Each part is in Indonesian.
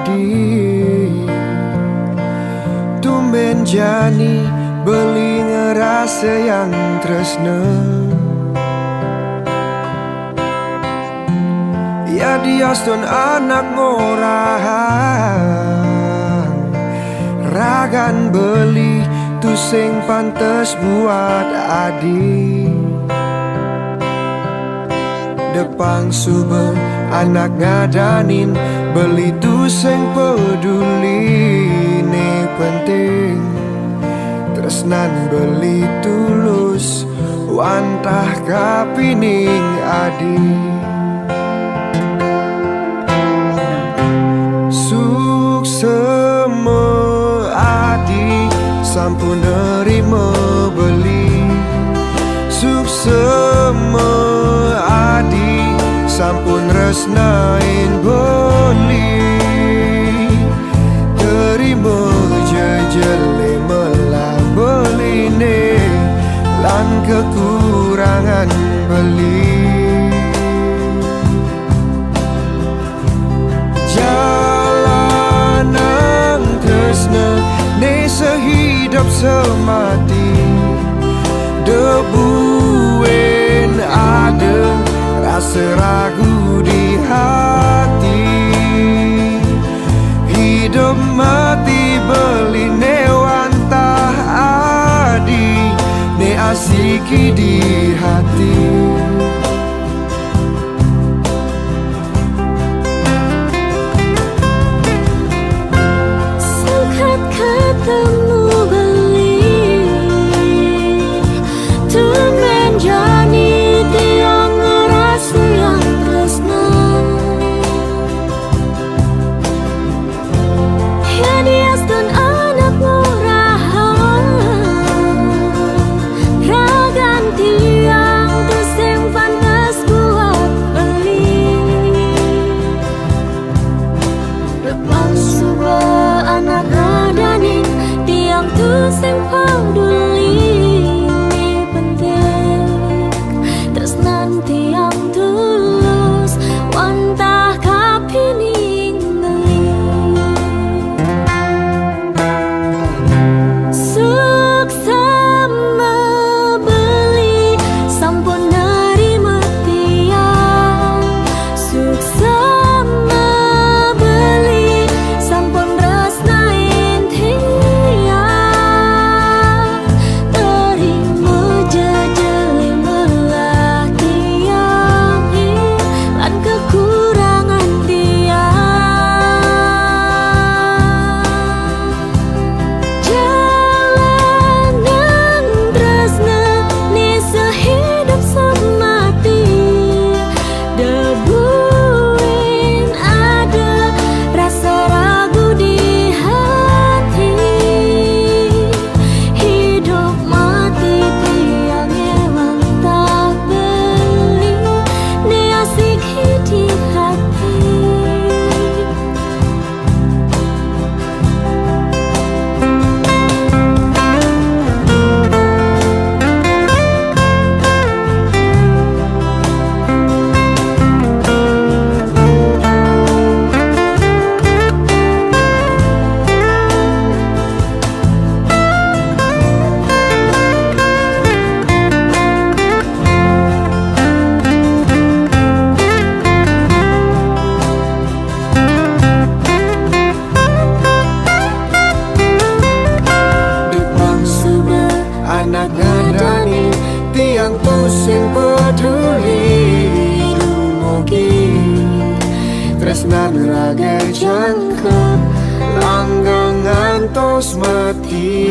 adi. Tumben jani beli ngerasa yang tresna. Ya diaston anak ngorang, ragan beli tu sing pantes buat adi. Depang suber anak ngadanin beli tu sing peduli. Ne penting tresnan beli tulus wantah kapining adi. Suksema adi sampun nerima beli. Suksema adi sampun resnain beli. Terima jejele melah beline lan kekurangan beli. Ne sehidup semati debuin ada rasa ragu di hati. Hidup mati beli ne wantah adi, ne asiki di hati. Anak ngadani tiang pusing peduli dumugi tresnan raga jangkep langgeng ngantos mati.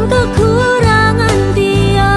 Kekurangan dia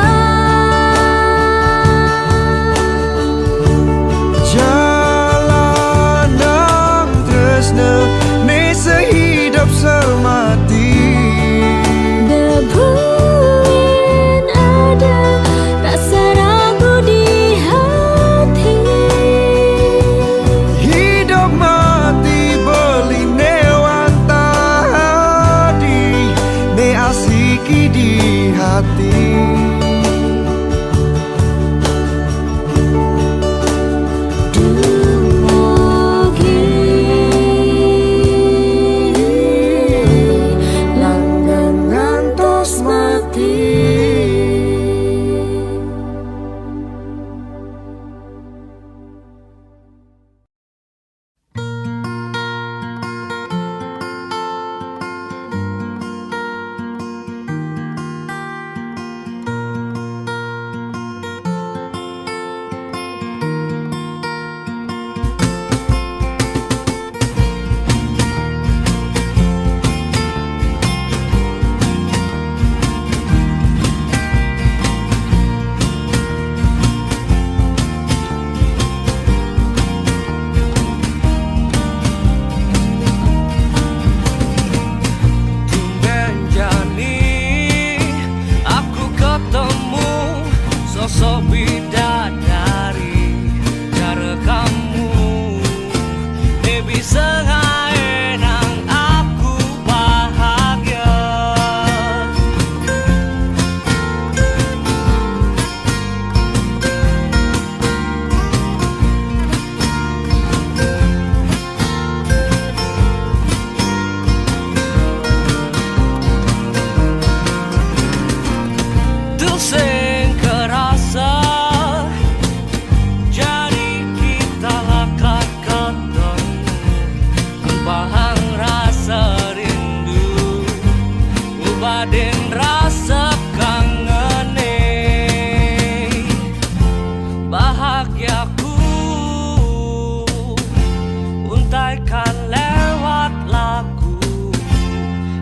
sampaikan lewat lagu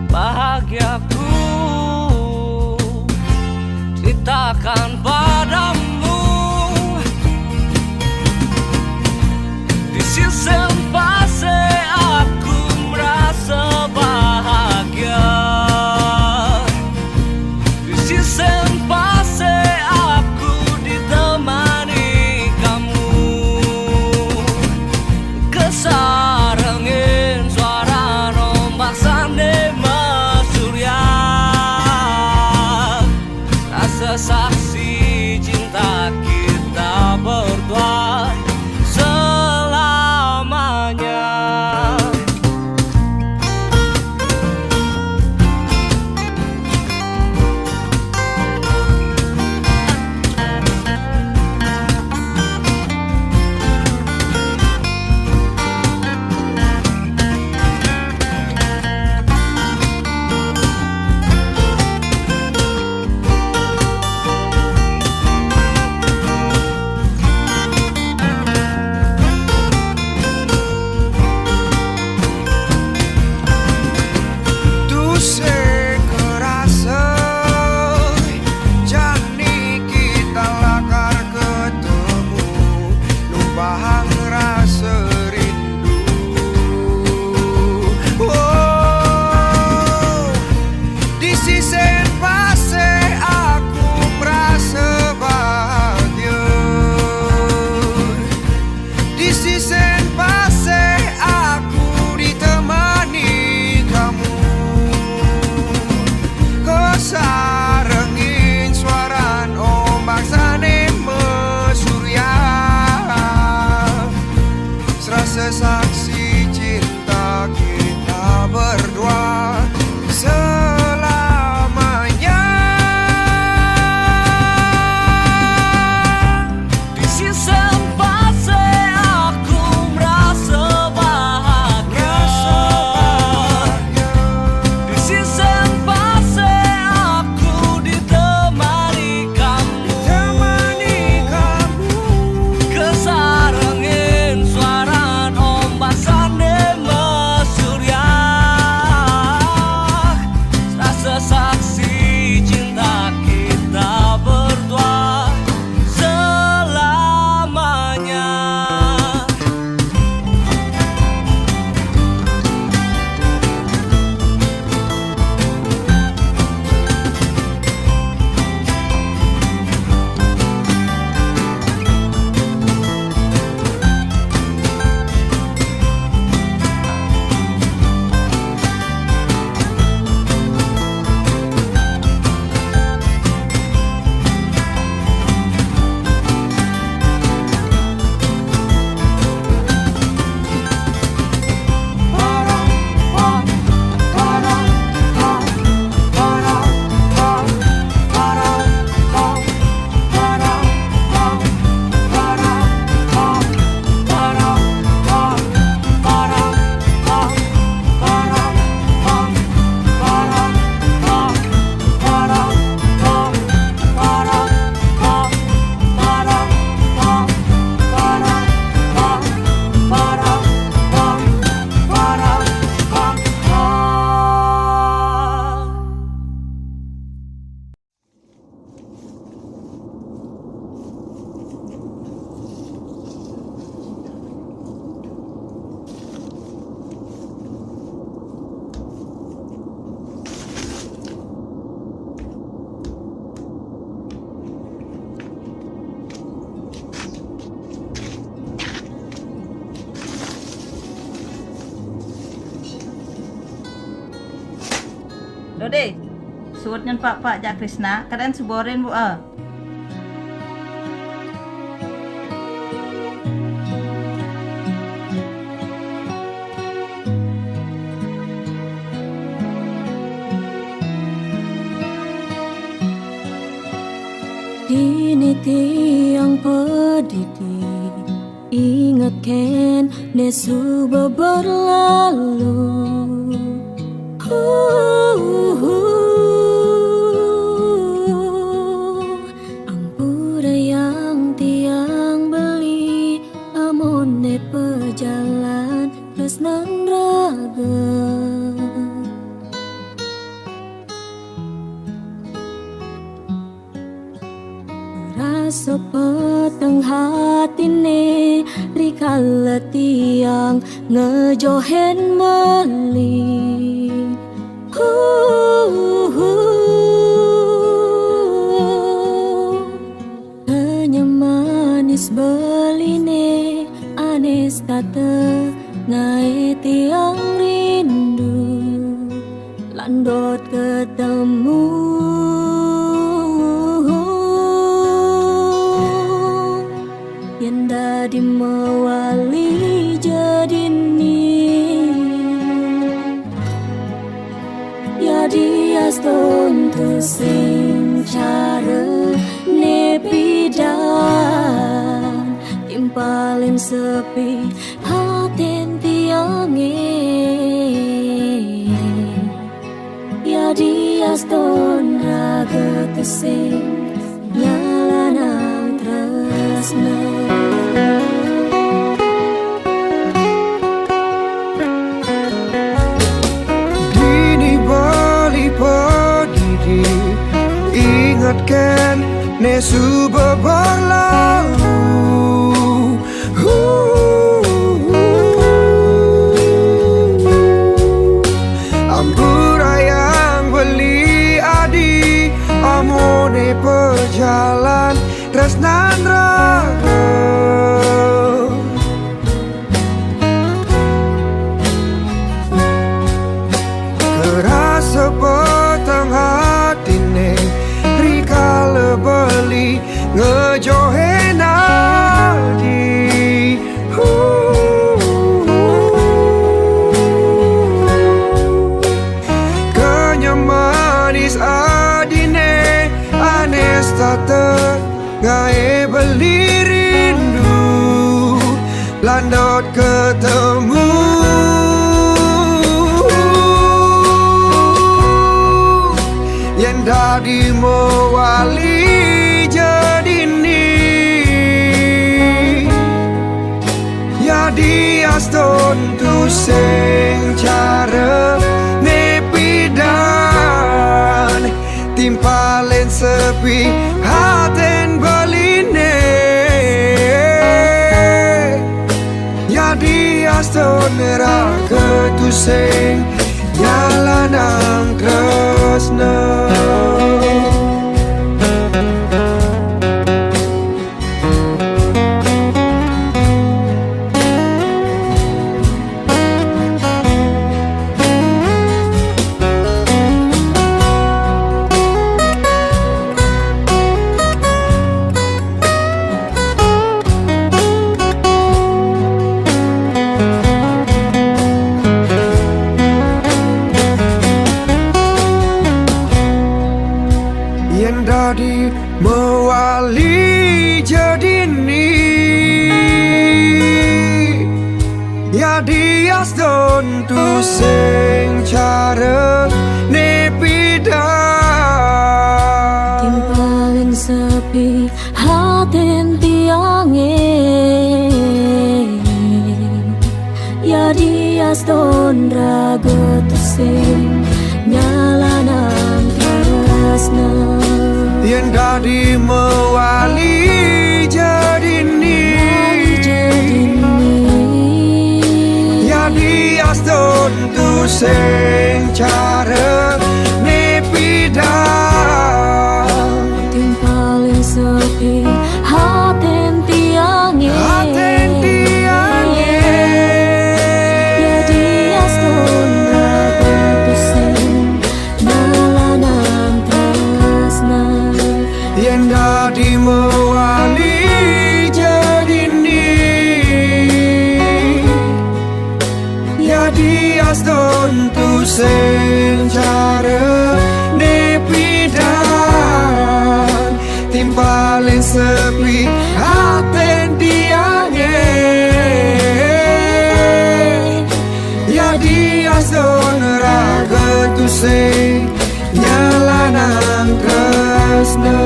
bahagiaku, ceritakan padamu di sisi pase aku merasa bahagia, di sisi pase aku ditemani kamu, kesarengin suara ombak sande mesurya, rasa saksi cinta kita berdua selamanya. Saksi cinta kita berdua selamanya. Di sisi pase aku merasa bahagia, di sisi pase aku ditemani kamu, kesarengin suara sande mesurya, rasa saksi cinta kita berdua selamanya. Dode, suratnya Pak Jak Krisna, kalian suborin Bu. Dini tiang pedidi, ingatkan nesu berlalu. Ampura yang tiang beli, amone pejalan tresnan raga. Rasa peteng hatine rikala tiang ngejohen meli. Hanya manis beline anes tata ngai tiang rindu landot ketemu. Yang dadi mewali jadi ni ya dia stontu sing cara nepidan timpalin sepi haten tiange ya dia ston raga tesing nyalanang tresna. Ingatkan nesu berlalu. Ampura yang beli adi amone perjalan tresnan raga. Kerasa petang hatine rikala beli ngejohen adi. Kenyam manis adine anes tata ngai beli rindu landot ketemu. Yang dadi mewali jadi ni ya dia stontu sing cara nepidan timpalen sepi haten beline ya dia ston raga tu sing nyalanang tresna. Yang dadi mewali jadi ni ya dia stontu sing cara nepidan Timpalin sepi haten tiange ya dia ston raga tusing nyalanang tresna. Yang dadi mewali jadi ni ya dia stontu sing cara nepidan timpalin sepi haten tiange ya dia ston raga tusing nyalanang tresna. yang dadi mewali jadi ni ya dia stontu sing cara nepidan timpalin sepi haten tiange ya dia ston raga tu sing nyalanang tresna.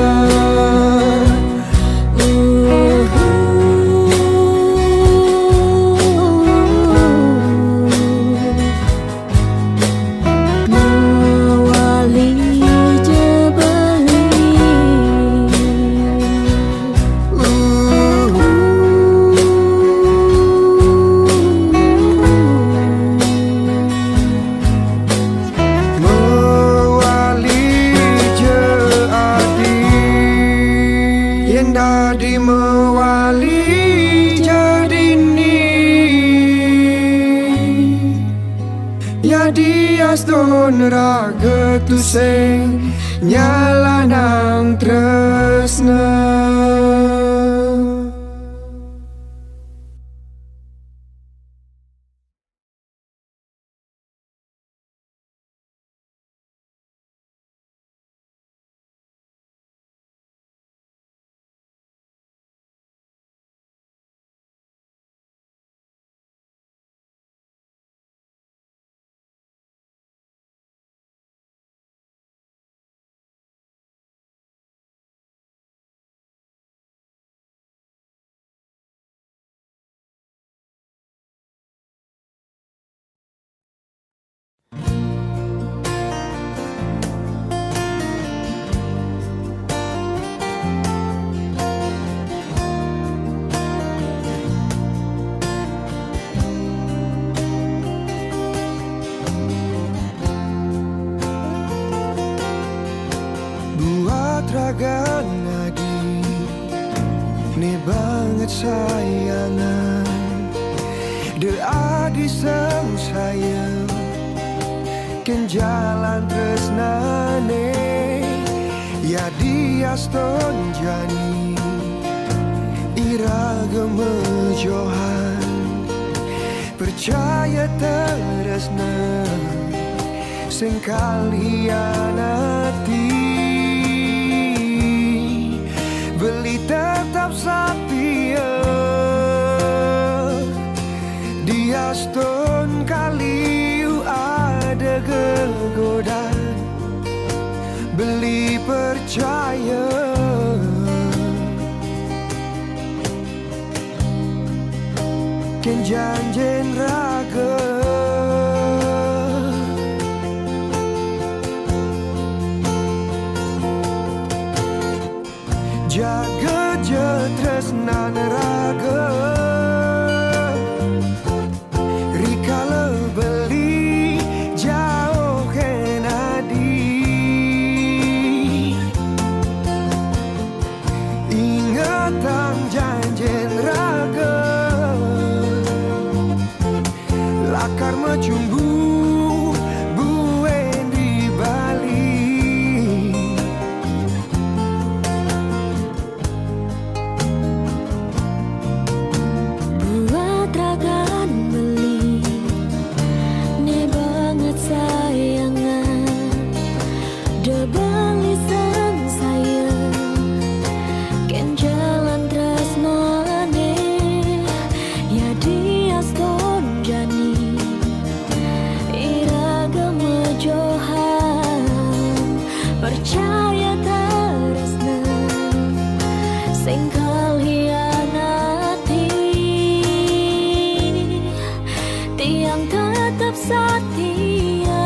Astun raga tusing nyala nang tresna. Buat raga nadi ne banget sayangan de adi sang sayang ken jalan tresnane ya diaston jani iraga mejohan percaya teresna sing kalian hati beli tetap setia di aston kaliu ada kegodaan beli percaya ken janjen raga jaga je tresnan raga rikala beli jauh kenadi ingatan janjen raga lakar macumbu buen di Bali. Buat ragan beli ne banget sayangan de bali sang sayang ken jalan tresnane ya diaston jani iraga mejohan percaya teresna sing hianati tiang tetap setia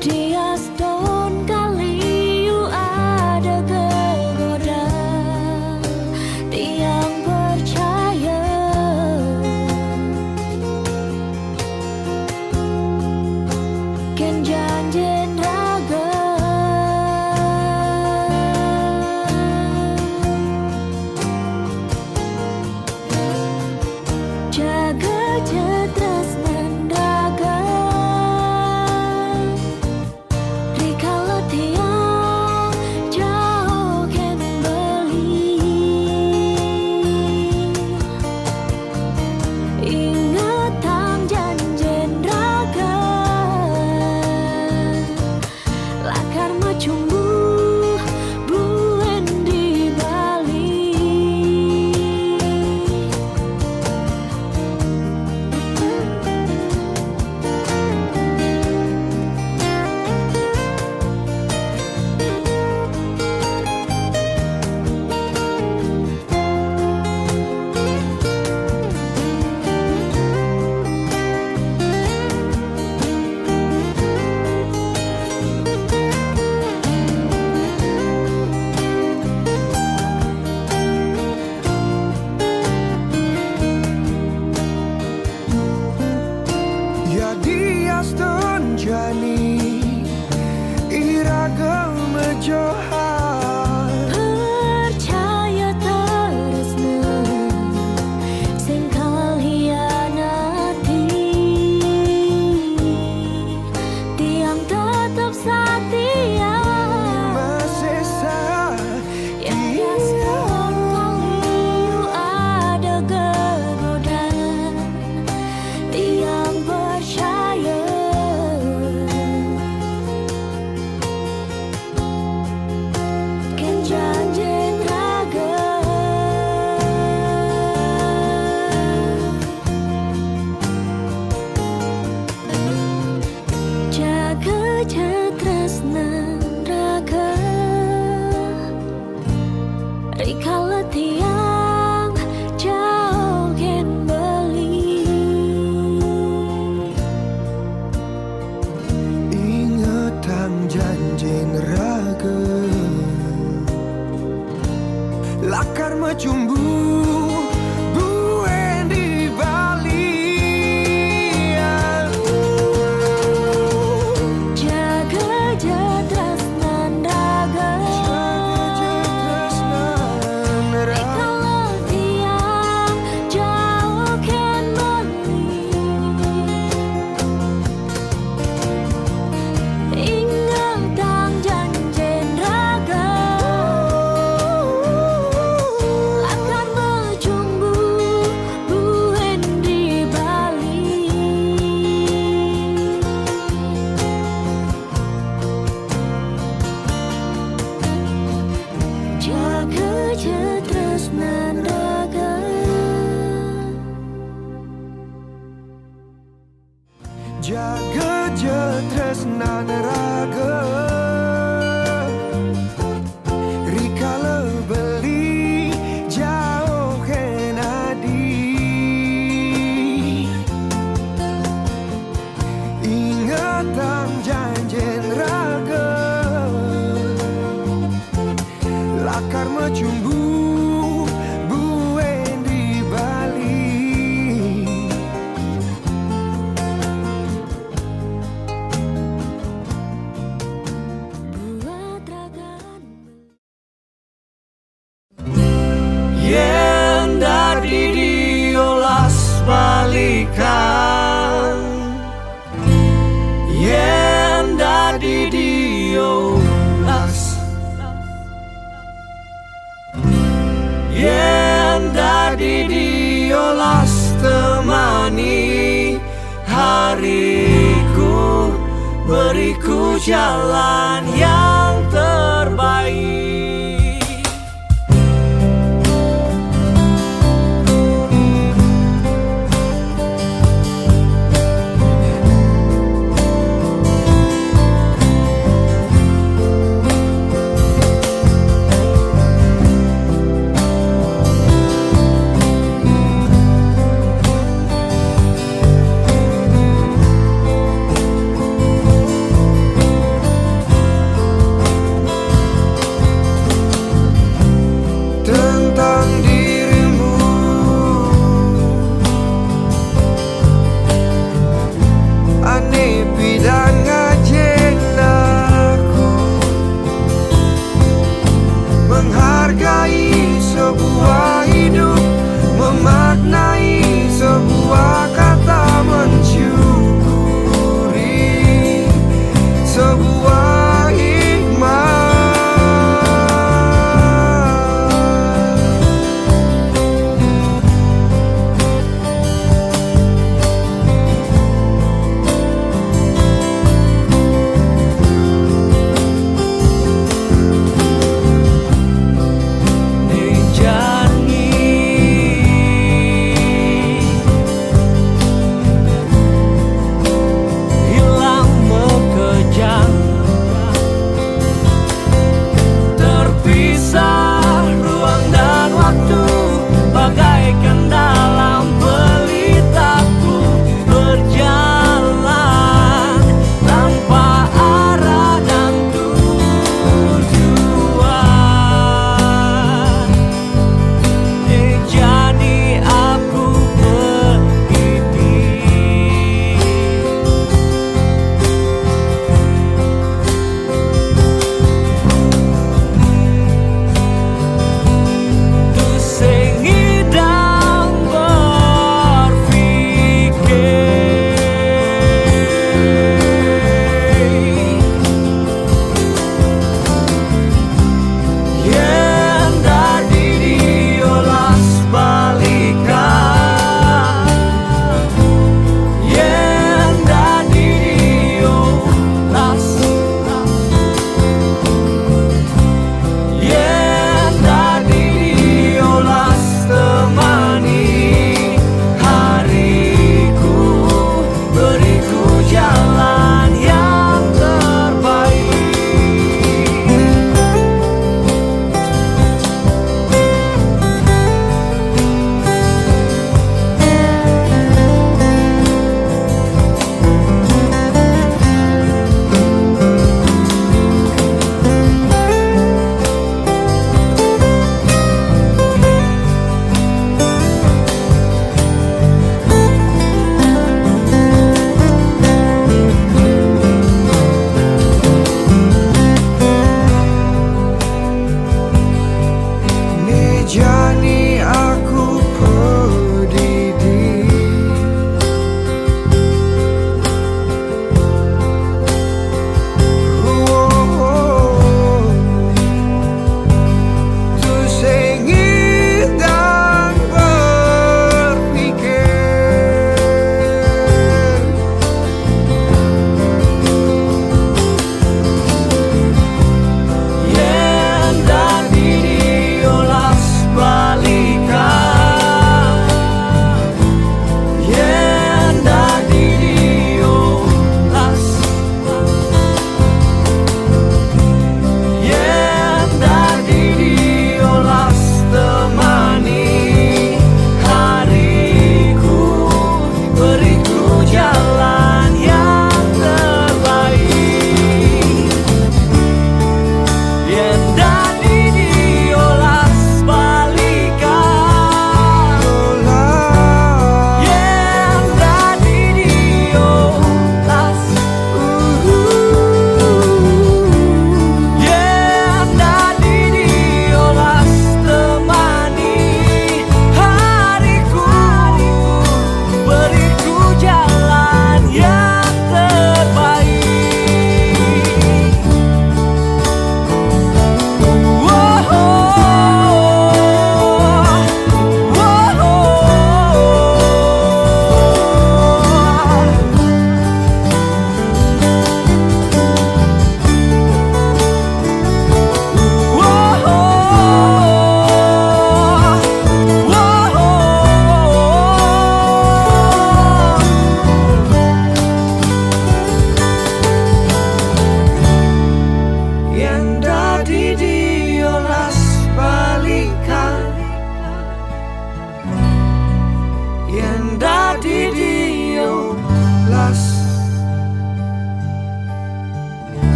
di aston kaliu ada kegoda tiang percaya ken janjen raga jaga tresnan raga rikala tiang jauh ken beli ingatan janjen raga lakar macumbu buen di Bali. jaga je tresnan raga rikala beli jauh kenadi ingatan janjen raga lakar macumbu buen di Bali buat ragan Yen dadi diolas balikan Yen dadi diolas Yen dadi diolas temani hariku Beriku jalan yang terbaik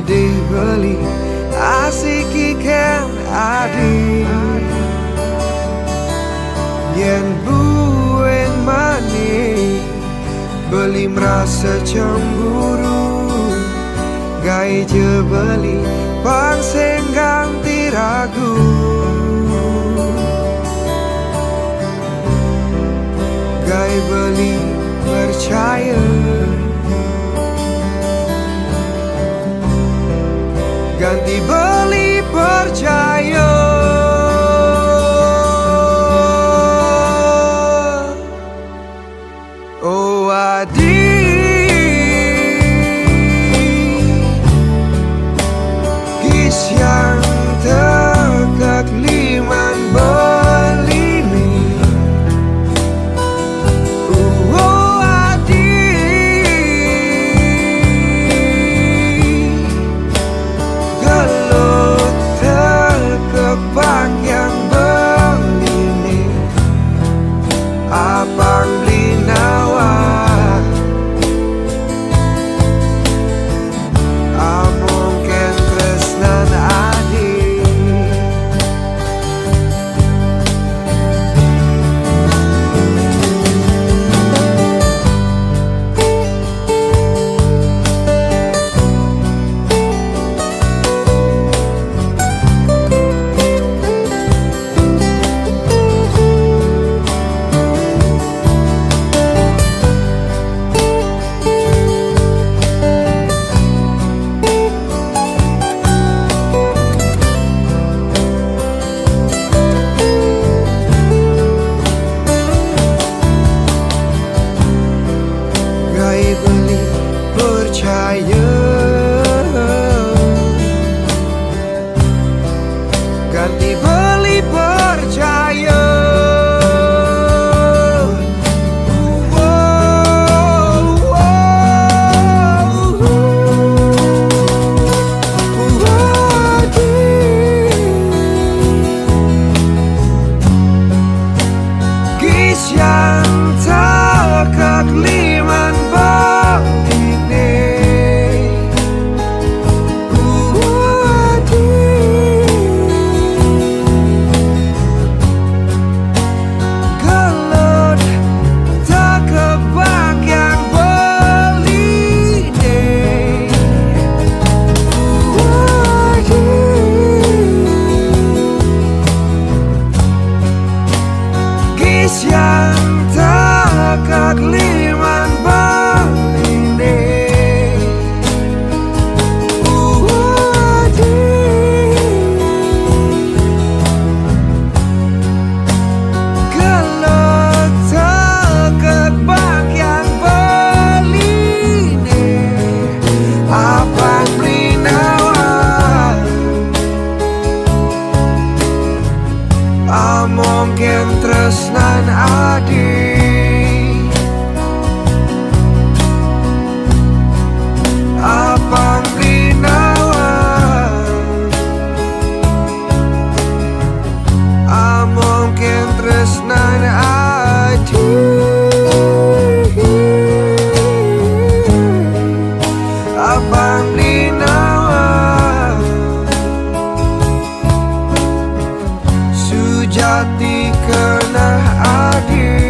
dibeli asik ikan adi yen buen mani beli merasa cemburu gai je beli pangseng ganti ragu gai beli percaya ganti beli percaya. Oh adik, kis yang tegak liman beli mi. Oh adik, gelut terkepak yang beli mi. Abang beli nawa mungkin tresnan adik. Gai beli percaya ganti beli percaya. Kis yang tegak liman bangkine gelut tak kebak yang beline kis yang tegak liman bangkine gelut tak kebak yang beline abang beli nawa mungkin tresnan adik. Abang beli nawa mungkin tresnan adik. Abang beli nawa sujati kena adik.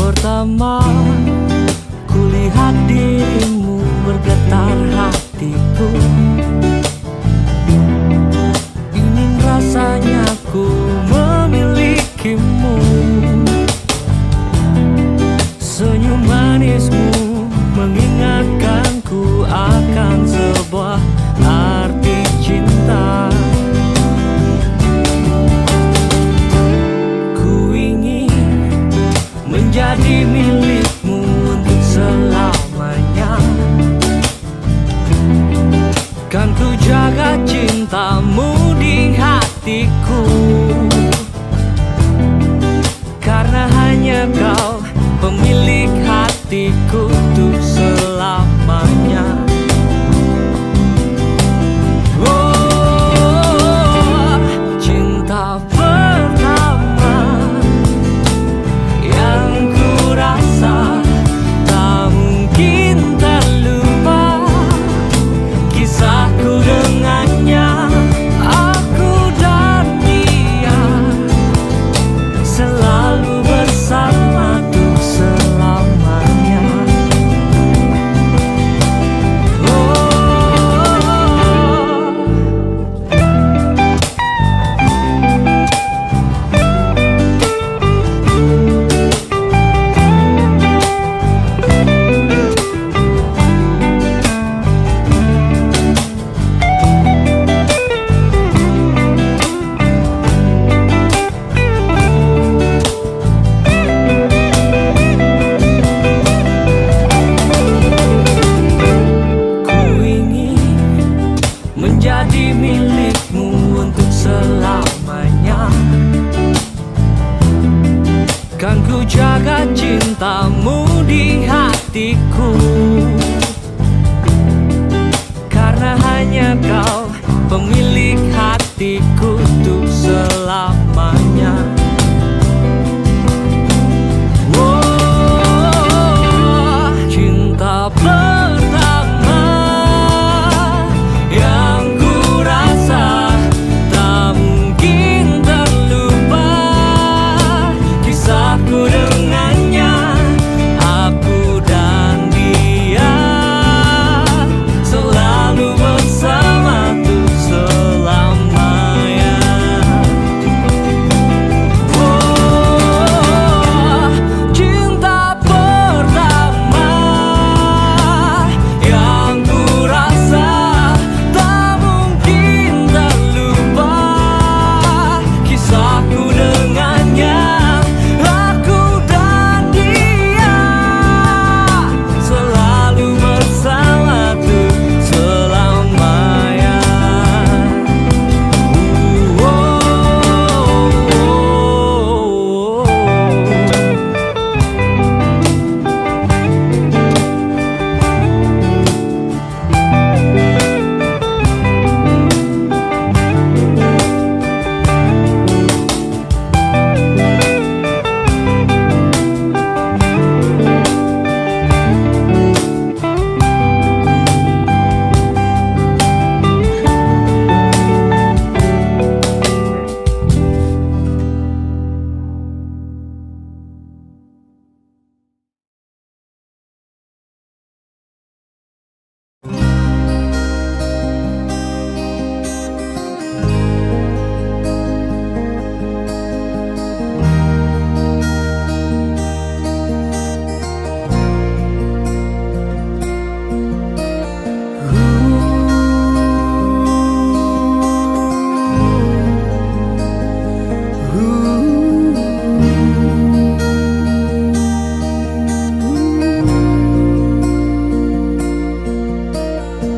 Pertama kulihat dia hatiku, karena hanya kau pemilik hatiku untuk selamanya. Oh, cinta pertama yang ku rasa tak mungkin terlupa. Kisahku dengannya, aku dan dia selalu bersama tuh selamanya. Oh, cinta pertama yang ku rasa tak mungkin terlupa. Kisahku dengannya, aku dan dia selalu bersama tuh selamanya.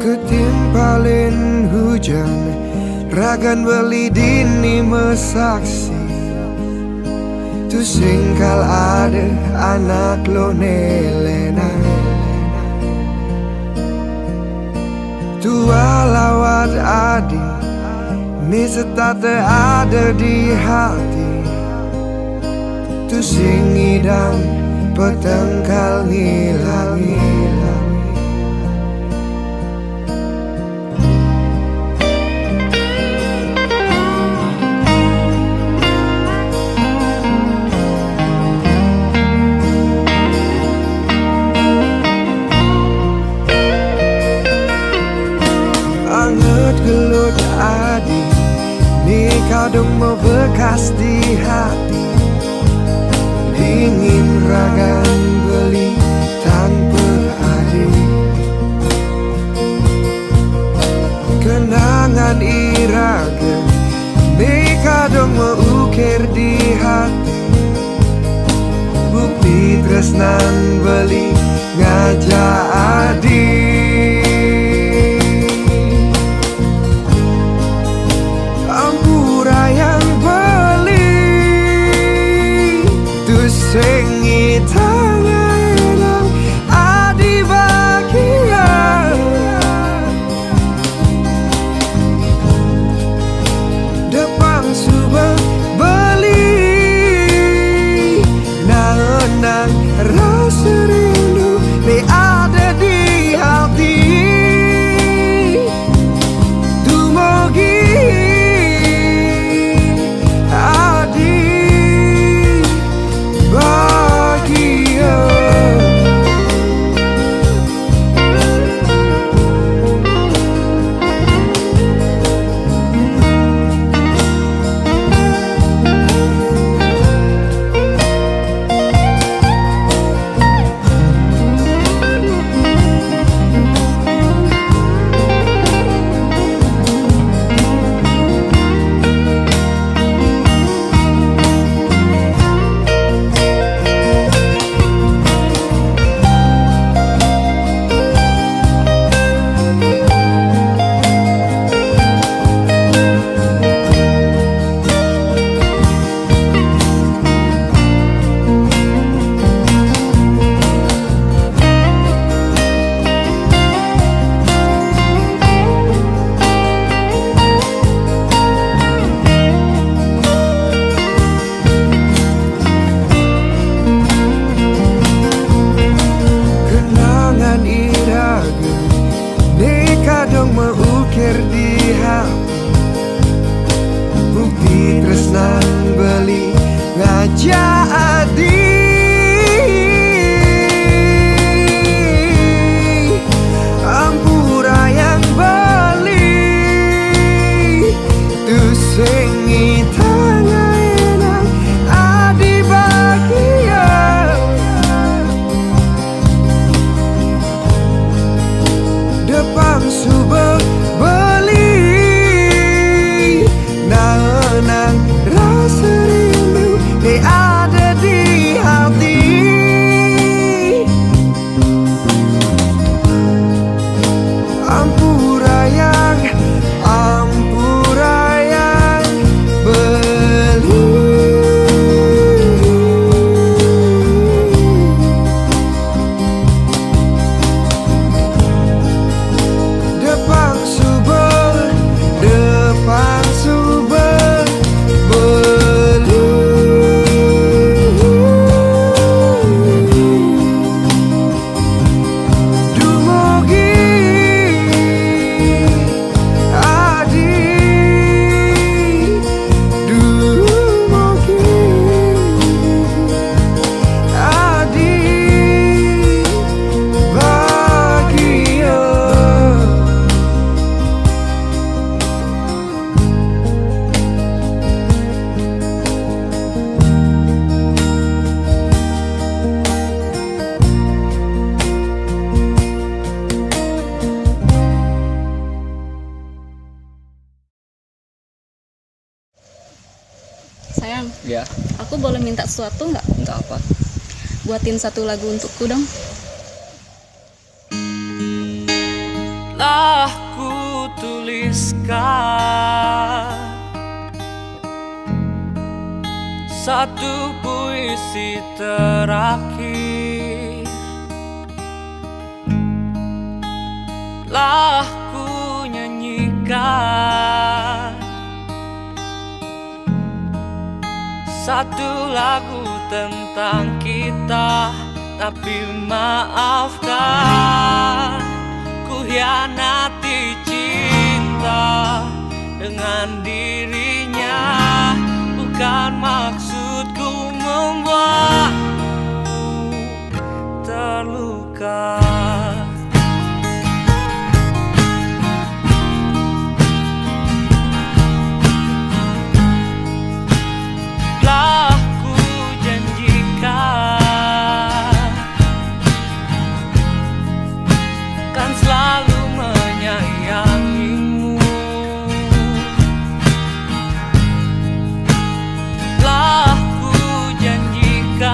Ketimpalin hujan, ragan beli dini mesaksi. Tu singkal ada anak lo nelena. Tu alawat adi, ni setate ada di hati. Tu singidang petengkal ngilang-ngilang. Anget gelut adi, ni kadung membekas di hati. Dingin ragan beli tanpa adi. Kenangan iraga, ni kadung mengukir di hati. Bukti tresnan beli ngajak adi. Ampura yang beli tu sengi tangan adi bagian. Depan subah beli nang rasa rindu ni ada di dan iraga neka dong mengukir di hati. Bukti tresnan beli ngajak adi. Ampura yang beli tu sengi tangan enang adi bahagia. Depan subah beli nang rasa rindu ada di hati. Ampura yang beli. Depan subah beli. Dumugi adi, dumugi adi bahagia. Sayang, Ya, aku boleh minta sesuatu nggak? minta apa? Buatin satu lagu untukku dong. Telah ku tuliskan satu puisi terakhir. Telah ku nyanyikan satu lagu tentang kita. Tapi maafkan, ku hianati cinta dengan dirinya. Bukan maksudku membuatmu terluka. Telah ku janjikan kan selalu menyayangimu. Telah ku janjikan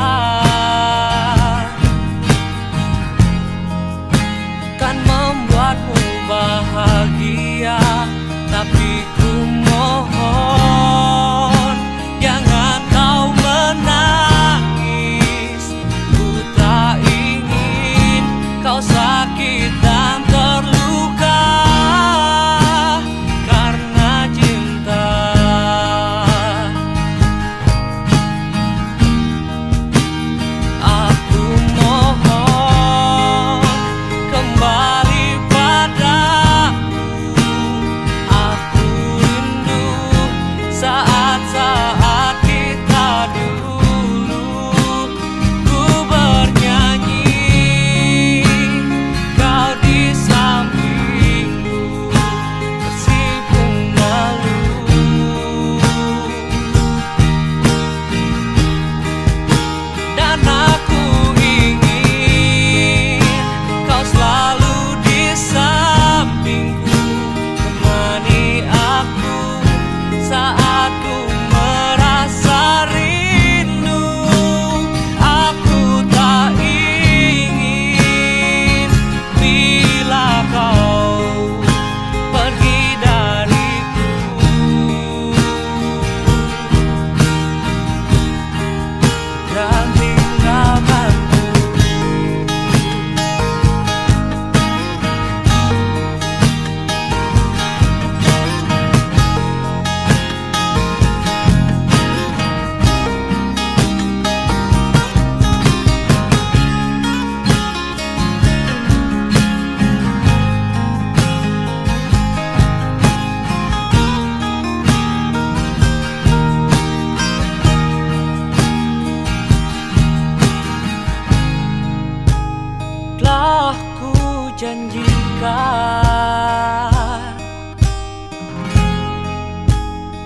janjikan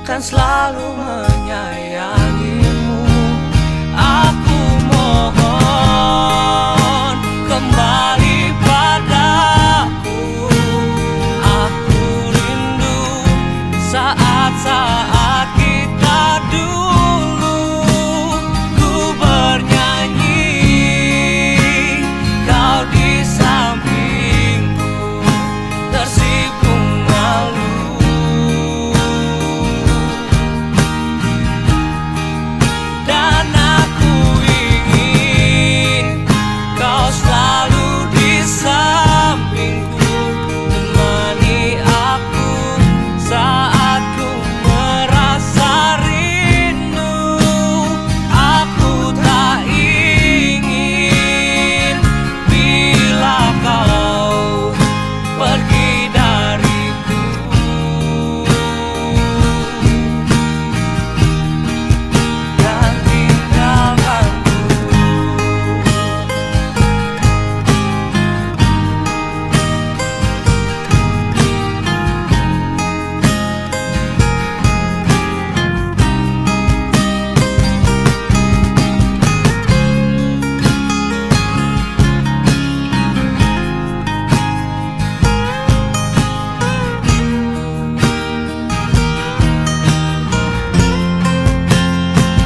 kan selalu menyayangimu. Aku mohon kembali padaku. Aku rindu saat-saat kita dulu. Ku bernyanyi, kau di sampingku, tersipu malu. Dan aku ingin kau selalu di sampingku, temani aku saat ku merasa rindu. Aku tak ingin bila kau pergi dariku. Dan tinggalkanku.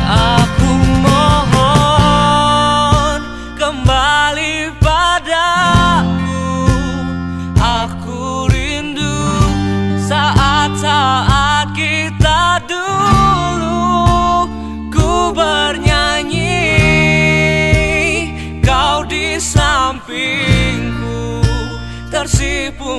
Aku mohon kembali padaku. Aku rindu saat-saat kita dulu. Ku bernyanyi, kau di sampingku, tersipu